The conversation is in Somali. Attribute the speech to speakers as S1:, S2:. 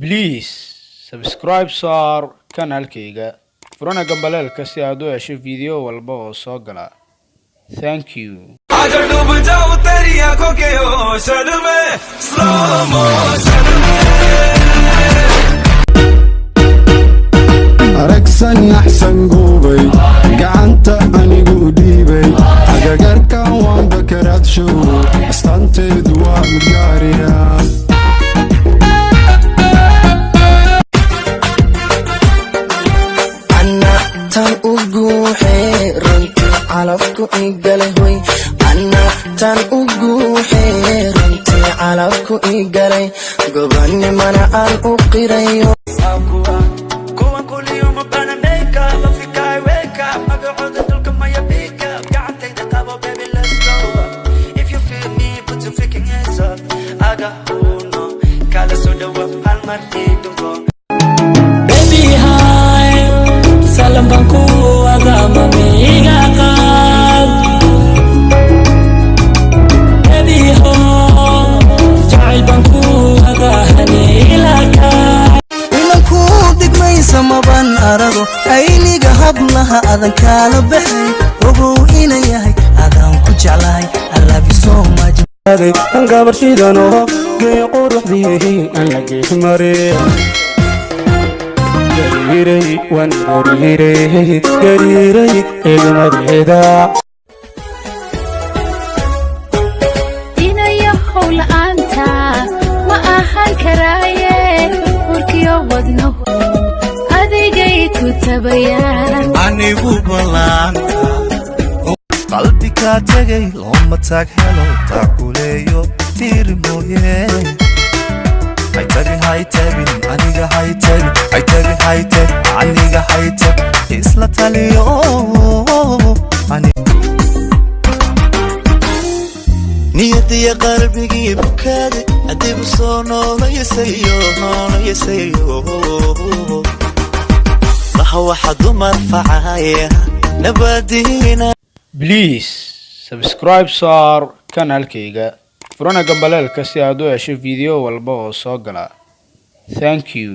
S1: Please subscribe sar kanaalkayga furana gambalelka si aad u hesho video walba oo soo gala. Thank you.
S2: आजा डूब जाऊं तेरी आंखों के ओशन में स्लो मोशन में
S3: أركسن أحسن قوبي قعنت أني قوديبي أجاجر كان وان بكرات شو استنتي دواء مجاريا
S4: أنا تان أقوحي رنتي علفكو إيقالي أنا تان أقوحي رنتي علفكو إيقالي قباني مانا أن أقيري
S5: Baby hi, salam bangku agama miga qad. Baby ho, jacayl bangku agahani ilaka.
S4: inanku digmaysa maban arago ayniga hablaha adan kala baxay ogow ina yahay adan ku jeclahay I love you so much
S5: An gabar shidan oo gay quruxdihi an la geesmare. Gariray wan gariray ilmadeeda.
S6: inaya howla anta ma ahan karaaye warkiyo wadno adigay ku tabayaan
S7: anigu balaanta qalbi ka tagay looma tag helo taquleeyo tir mooye hay tagin aniga hay tagin aniga hay tag isla taliyo niyadiya qalbigii bukaade adigu soo noolayasayo laha waxa dumar facaya nabadiina.
S1: Please subscribe sar kanaalkayga furana gambalelka si aad u hesho video walba oo soo gala. Thank you.